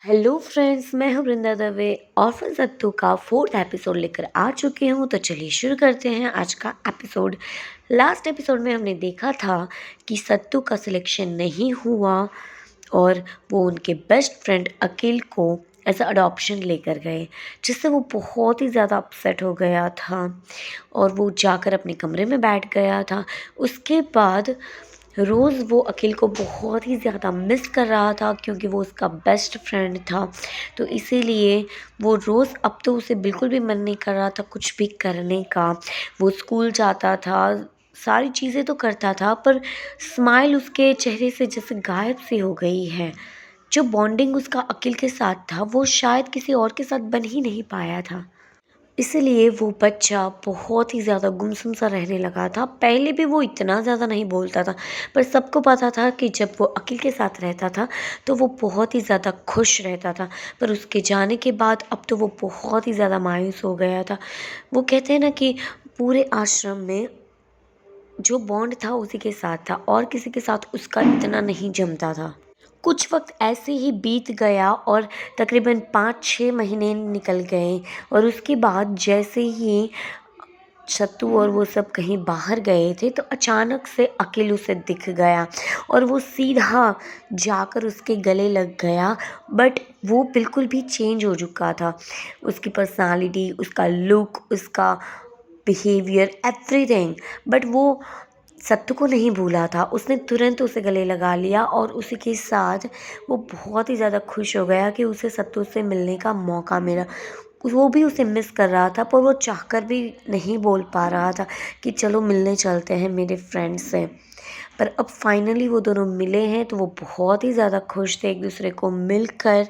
Hello friends, मैं हूँ वृंदा दवे और फिर सत्तू का फोर्थ एपिसोड लेकर आ चुकी हूँ। तो चलिए शुरू करते हैं आज का एपिसोड। लास्ट एपिसोड में हमने देखा था कि सत्तू का सिलेक्शन नहीं हुआ और वो उनके बेस्ट फ्रेंड अखिल को एज अडॉप्शन लेकर गए, जिससे वो बहुत ही ज़्यादा अपसेट हो गया था और वो जाकर अपने कमरे में बैठ गया था। उसके बाद रोज़ वो अखिल को बहुत ही ज़्यादा मिस कर रहा था क्योंकि वो उसका बेस्ट फ्रेंड था। तो इसीलिए वो रोज़ अब तो उसे बिल्कुल भी मन नहीं कर रहा था कुछ भी करने का। वो स्कूल जाता था, सारी चीज़ें तो करता था, पर स्माइल उसके चेहरे से जैसे गायब सी हो गई है। जो बॉन्डिंग उसका अखिल के साथ था वो शायद किसी और के साथ बन ही नहीं पाया था। इसलिए वो बच्चा बहुत ही ज़्यादा गुमसुम सा रहने लगा था। पहले भी वो इतना ज़्यादा नहीं बोलता था, पर सबको पता था कि जब वो अखिल के साथ रहता था तो वो बहुत ही ज़्यादा खुश रहता था। पर उसके जाने के बाद अब तो वो बहुत ही ज़्यादा मायूस हो गया था। वो कहते हैं ना कि पूरे आश्रम में जो बॉन्ड था उसी के साथ था और किसी के साथ उसका इतना नहीं जमता था। कुछ वक्त ऐसे ही बीत गया और तकरीबन 5-6 महीने निकल गए और उसके बाद जैसे ही सत्तू और वो सब कहीं बाहर गए थे तो अचानक से अखिल उसे दिख गया और वो सीधा जाकर उसके गले लग गया। बट वो बिल्कुल भी चेंज हो चुका था। उसकी पर्सनालिटी, उसका लुक, उसका बिहेवियर, एवरीथिंग। बट वो सत्तू को नहीं भूला था। उसने तुरंत उसे गले लगा लिया और उसी के साथ वो बहुत ही ज़्यादा खुश हो गया कि उसे सत्तू से मिलने का मौका मिला। वो भी उसे मिस कर रहा था, पर वो चाहकर भी नहीं बोल पा रहा था कि चलो मिलने चलते हैं मेरे फ्रेंड से। पर अब फाइनली वो दोनों मिले हैं तो वो बहुत ही ज़्यादा खुश थे एक दूसरे को मिलकर।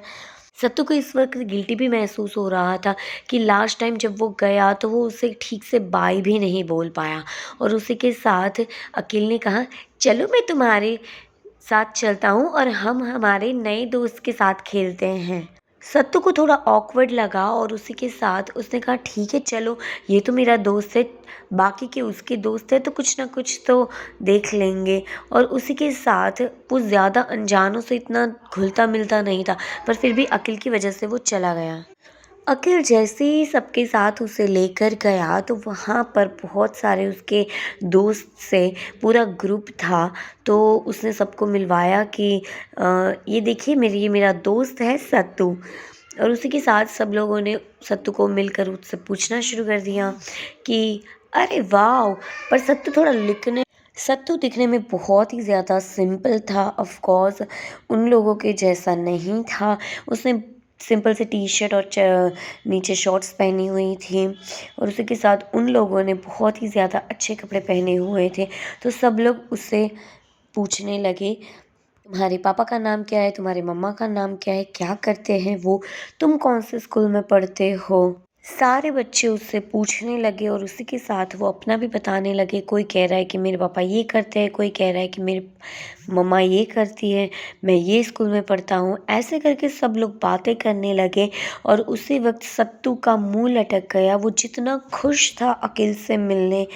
सत्तू को इस वक्त गिल्टी भी महसूस हो रहा था कि लास्ट टाइम जब वो गया तो वो उसे ठीक से बाय भी नहीं बोल पाया। और उसी के साथ अखिल ने कहा, चलो मैं तुम्हारे साथ चलता हूँ और हम हमारे नए दोस्त के साथ खेलते हैं। सत्तू को थोड़ा ऑकवर्ड लगा और उसी के साथ उसने कहा, ठीक है चलो, ये तो मेरा दोस्त है, बाकी के उसके दोस्त है तो कुछ ना कुछ तो देख लेंगे। और उसी के साथ वो ज़्यादा अनजानों से इतना घुलता मिलता नहीं था, पर फिर भी अखिल की वजह से वो चला गया। अखिल जैसे ही सबके साथ उसे लेकर गया तो वहाँ पर बहुत सारे उसके दोस्त से पूरा ग्रुप था। तो उसने सबको मिलवाया कि ये देखिए ये मेरा दोस्त है सत्तू। और उसी के साथ सब लोगों ने सत्तू को मिलकर उससे पूछना शुरू कर दिया कि अरे वाह। पर सत्तू दिखने में बहुत ही ज़्यादा सिंपल था। ऑफ कोर्स उन लोगों के जैसा नहीं था। उसने सिंपल से टी शर्ट और नीचे शॉर्ट्स पहनी हुई थी और उसी के साथ उन लोगों ने बहुत ही ज़्यादा अच्छे कपड़े पहने हुए थे। तो सब लोग उससे पूछने लगे, तुम्हारे पापा का नाम क्या है, तुम्हारे मम्मा का नाम क्या है, क्या करते हैं वो, तुम कौन से स्कूल में पढ़ते हो। सारे बच्चे उससे पूछने लगे और उसी के साथ वो अपना भी बताने लगे। कोई कह रहा है कि मेरे पापा ये करते हैं, कोई कह रहा है कि मेरे मम्मा ये करती है, मैं ये स्कूल में पढ़ता हूँ। ऐसे करके सब लोग बातें करने लगे और उसी वक्त सत्तू का मुंह लटक गया। वो जितना खुश था अखिल से मिलने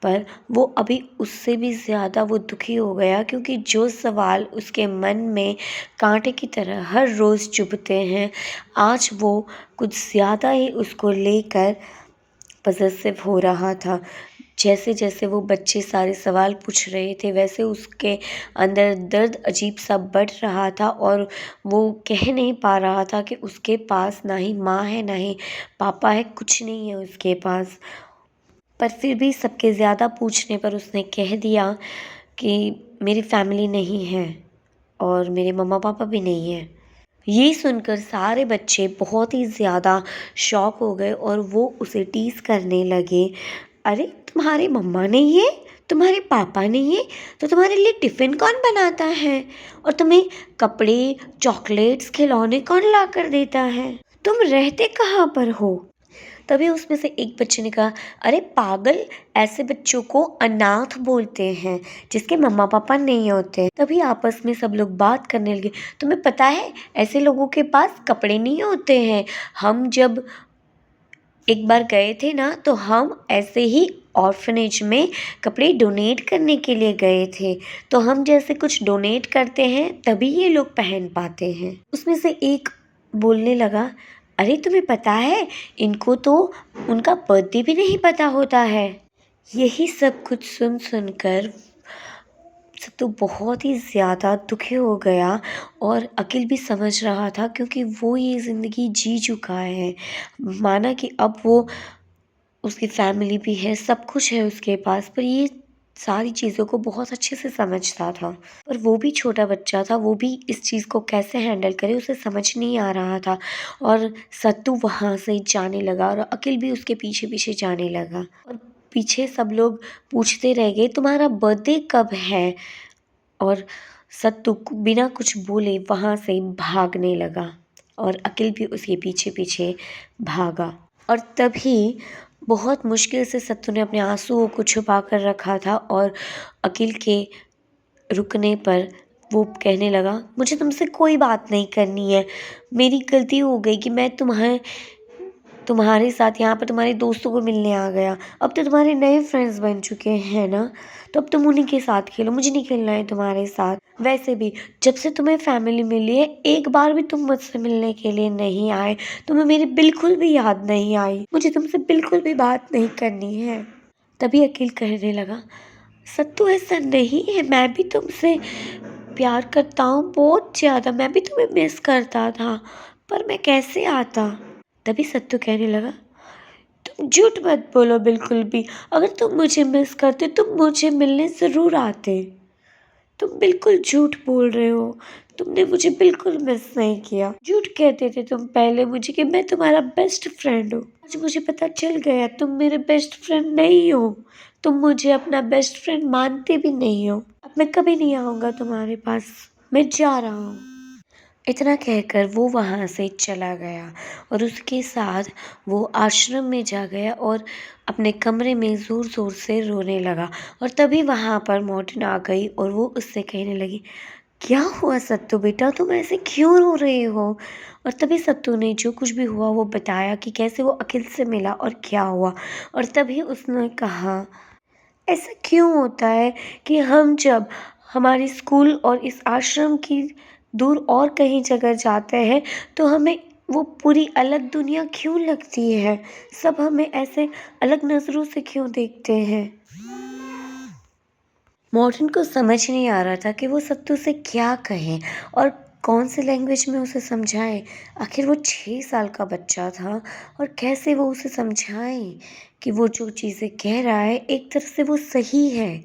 पर, वो अभी उससे भी ज़्यादा वो दुखी हो गया क्योंकि जो सवाल उसके मन में कांटे की तरह हर रोज़ चुभते हैं, आज वो कुछ ज़्यादा ही उसको लेकर पॉसेसिव हो रहा था। जैसे जैसे वो बच्चे सारे सवाल पूछ रहे थे वैसे उसके अंदर दर्द अजीब सा बढ़ रहा था और वो कह नहीं पा रहा था कि उसके पास ना ही माँ है ना ही पापा है, कुछ नहीं है उसके पास। पर फिर भी सबके ज़्यादा पूछने पर उसने कह दिया कि मेरी फैमिली नहीं है और मेरे मम्मा पापा भी नहीं हैं। ये सुनकर सारे बच्चे बहुत ही ज़्यादा शॉक हो गए और वो उसे टीज़ करने लगे, अरे तुम्हारी मम्मा नहीं है, तुम्हारे पापा नहीं है, तो तुम्हारे लिए टिफ़िन कौन बनाता है और तुम्हें कपड़े, चॉकलेट्स, खिलौने कौन ला कर देता है, तुम रहते कहाँ पर हो। तभी उसमें से एक बच्चे ने कहा, अरे पागल, ऐसे बच्चों को अनाथ बोलते हैं जिसके मम्मा पापा नहीं होते। तभी आपस में सब लोग बात करने लगे, तुम्हें पता है ऐसे लोगों के पास कपड़े नहीं होते हैं। हम जब एक बार गए थे ना तो हम ऐसे ही ऑर्फनेज में कपड़े डोनेट करने के लिए गए थे, तो हम जैसे कुछ डोनेट करते हैं तभी ये लोग पहन पाते हैं। उसमें से एक बोलने लगा, अरे तुम्हें पता है, इनको तो उनका बर्थडे भी नहीं पता होता है। यही सब कुछ सुन सुनकर सत्तू बहुत ही ज़्यादा दुखी हो गया और अकिल भी समझ रहा था, क्योंकि वो ये ज़िंदगी जी चुका है। माना कि अब वो, उसकी फैमिली भी है, सब कुछ है उसके पास, पर ये सारी चीज़ों को बहुत अच्छे से समझता था। पर वो भी छोटा बच्चा था, वो भी इस चीज़ को कैसे हैंडल करे उसे समझ नहीं आ रहा था। और सत्तू वहाँ से जाने लगा और अकिल भी उसके पीछे पीछे जाने लगा। और पीछे सब लोग पूछते रह गए, तुम्हारा बर्थडे कब है? और सत्तू बिना कुछ बोले वहाँ से भागने लगा और अकिल भी उसके पीछे पीछे भागा। और तभी बहुत मुश्किल से सत्तू ने अपने आंसुओं को छुपा कर रखा था और अकिल के रुकने पर वो कहने लगा, मुझे तुमसे कोई बात नहीं करनी है। मेरी गलती हो गई कि मैं तुम्हारे साथ यहाँ पर तुम्हारे दोस्तों को मिलने आ गया। अब तो तुम्हारे नए फ्रेंड्स बन चुके हैं ना, तो अब तुम उन्हीं के साथ खेलो, मुझे नहीं खेलना है तुम्हारे साथ। वैसे भी जब से तुम्हें फैमिली मिली है, एक बार भी तुम मुझसे मिलने के लिए नहीं आए, तुम्हें मेरी बिल्कुल भी याद नहीं आई, मुझे तुमसे बिल्कुल भी बात नहीं करनी है। तभी अकील कहने लगा, सत्तू ऐसा नहीं है, मैं भी तुमसे प्यार करता हूँ बहुत ज़्यादा, मैं भी तुम्हें मिस करता था, पर मैं कैसे आता। तभी सत्तू कहने लगा, तुम झूठ मत बोलो बिल्कुल भी, अगर तुम मुझे मिस करते तुम मुझे मिलने ज़रूर आते। तुम बिल्कुल झूठ बोल रहे हो, तुमने मुझे बिल्कुल मिस नहीं किया। झूठ कहते थे तुम पहले मुझे कि मैं तुम्हारा बेस्ट फ्रेंड हूँ, आज मुझे पता चल गया तुम मेरे बेस्ट फ्रेंड नहीं हो, तुम मुझे अपना बेस्ट फ्रेंड मानते भी नहीं हो। अब मैं कभी नहीं आऊँगा तुम्हारे पास, मैं जा रहा हूँ। इतना कहकर वो वहाँ से चला गया और उसके साथ वो आश्रम में जा गया और अपने कमरे में ज़ोर ज़ोर से रोने लगा। और तभी वहाँ पर मॉर्टिन आ गई और वो उससे कहने लगी, क्या हुआ सत्तू बेटा, तुम ऐसे क्यों रो रहे हो? और तभी सत्तू ने जो कुछ भी हुआ वो बताया कि कैसे वो अखिल से मिला और क्या हुआ। और तभी उसने कहा, ऐसा क्यों होता है कि हम जब हमारे स्कूल और इस आश्रम की दूर और कहीं जगह जाते हैं तो हमें वो पूरी अलग दुनिया क्यों लगती है, सब हमें ऐसे अलग नज़रों से क्यों देखते हैं। मॉर्टिन को समझ नहीं आ रहा था कि वो सत्तू से क्या कहे और कौन सी लैंग्वेज में उसे समझाए। आखिर वो 6 साल का बच्चा था और कैसे वो उसे समझाए कि वो जो चीज़ें कह रहा है एक तरह से वो सही है।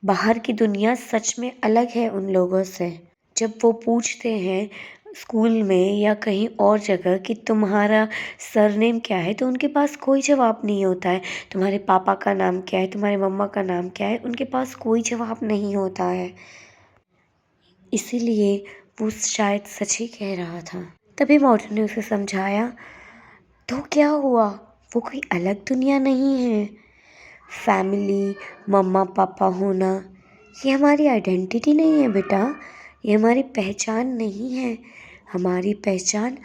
बाहर की दुनिया सच में अलग है उन लोगों से। जब वो पूछते हैं स्कूल में या कहीं और जगह कि तुम्हारा सरनेम क्या है, तो उनके पास कोई जवाब नहीं होता है। तुम्हारे पापा का नाम क्या है, तुम्हारे मम्मा का नाम क्या है, उनके पास कोई जवाब नहीं होता है। इसीलिए वो शायद सच ही कह रहा था। तभी मॉर्टिन ने उसे समझाया, तो क्या हुआ, वो कोई अलग दुनिया नहीं है। फैमिली, मम्मा पापा होना, ये हमारी आइडेंटिटी नहीं है बेटा, ये हमारी पहचान नहीं है। हमारी पहचान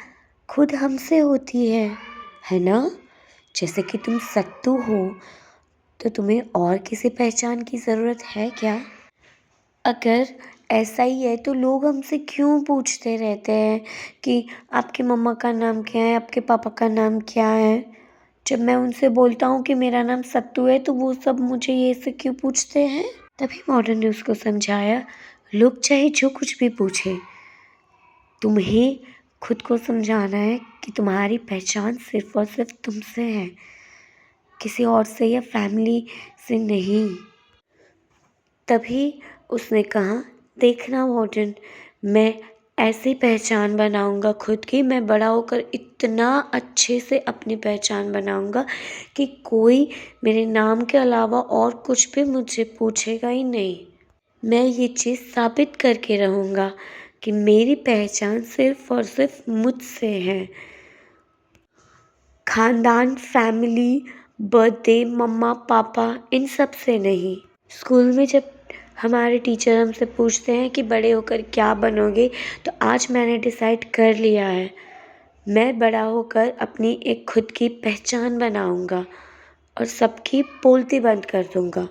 खुद हमसे होती है ना? जैसे कि तुम सत्तू हो, तो तुम्हें और किसी पहचान की ज़रूरत है क्या? अगर ऐसा ही है तो लोग हमसे क्यों पूछते रहते हैं कि आपकी मम्मा का नाम क्या है, आपके पापा का नाम क्या है? जब मैं उनसे बोलता हूँ कि मेरा नाम सत्तू है तो वो सब मुझे ये से क्यों पूछते हैं? तभी मॉडर्न ने उसको समझाया, लोग चाहे जो कुछ भी पूछे, तुम्हें खुद को समझाना है कि तुम्हारी पहचान सिर्फ और सिर्फ तुमसे है, किसी और से या फैमिली से नहीं। तभी उसने कहा, देखना मॉडर्न, मैं ऐसी पहचान बनाऊंगा खुद की, मैं बड़ा होकर इतना अच्छे से अपनी पहचान बनाऊंगा कि कोई मेरे नाम के अलावा और कुछ भी मुझसे पूछेगा ही नहीं। मैं ये चीज़ साबित करके रहूँगा कि मेरी पहचान सिर्फ और सिर्फ मुझसे है। खानदान, फैमिली, बर्थडे, मम्मा पापा, इन सब से नहीं। स्कूल में जब हमारे टीचर हमसे पूछते हैं कि बड़े होकर क्या बनोगे, तो आज मैंने डिसाइड कर लिया है, मैं बड़ा होकर अपनी एक खुद की पहचान बनाऊंगा और सबकी बोलती बंद कर दूंगा।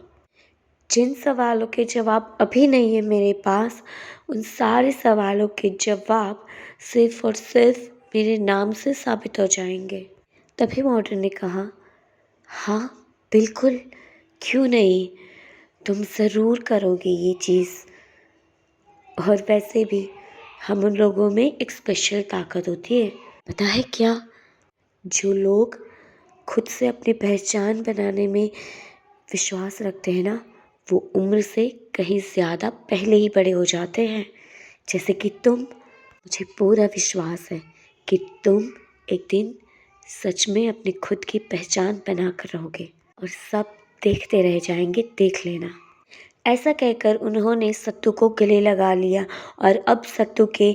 जिन सवालों के जवाब अभी नहीं है मेरे पास, उन सारे सवालों के जवाब सिर्फ और सिर्फ मेरे नाम से साबित हो जाएंगे। तभी मॉर्डन ने कहा, हाँ बिल्कुल, क्यों नहीं, तुम ज़रूर करोगे ये चीज़। और वैसे भी हम उन लोगों में एक स्पेशल ताकत होती है, पता है क्या? जो लोग खुद से अपनी पहचान बनाने में विश्वास रखते हैं ना, वो उम्र से कहीं ज़्यादा पहले ही बड़े हो जाते हैं। जैसे कि तुम, मुझे पूरा विश्वास है कि तुम एक दिन सच में अपनी खुद की पहचान बना कर रहोगे और सब देखते रह जाएंगे, देख लेना। ऐसा कहकर उन्होंने सत्तू को गले लगा लिया और अब सत्तू के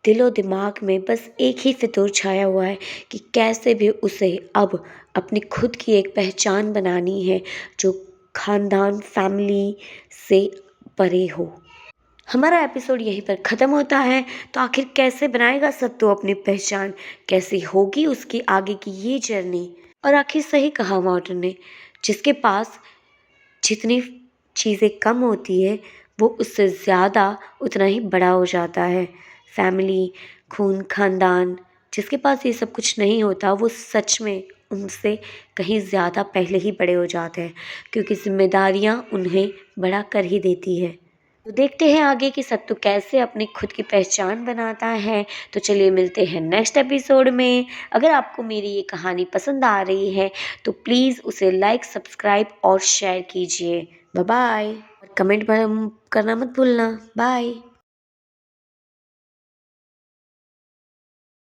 दिलो दिमाग में बस एक ही फितूर छाया हुआ है कि कैसे भी उसे अब अपनी खुद की एक पहचान बनानी है जो खानदान फैमिली से परे हो। हमारा एपिसोड यहीं पर ख़त्म होता है। तो आखिर कैसे बनाएगा सत्तू अपनी पहचान, कैसी होगी उसकी आगे की ये जर्नी। और आखिर सही कहा मॉर्टन ने, जिसके पास जितनी चीज़ें कम होती है वो उससे ज़्यादा उतना ही बड़ा हो जाता है। फैमिली, खून खानदान, जिसके पास ये सब कुछ नहीं होता वो सच में उनसे कहीं ज़्यादा पहले ही बड़े हो जाते हैं, क्योंकि जिम्मेदारियाँ उन्हें बड़ा कर ही देती है। तो देखते हैं आगे कि सत्तू कैसे अपनी खुद की पहचान बनाता है। तो चलिए मिलते हैं नेक्स्ट एपिसोड में। अगर आपको मेरी ये कहानी पसंद आ रही है तो प्लीज़ उसे लाइक, सब्सक्राइब और शेयर कीजिए। Bye bye. और कमेंट करना मत भूलना। बाय।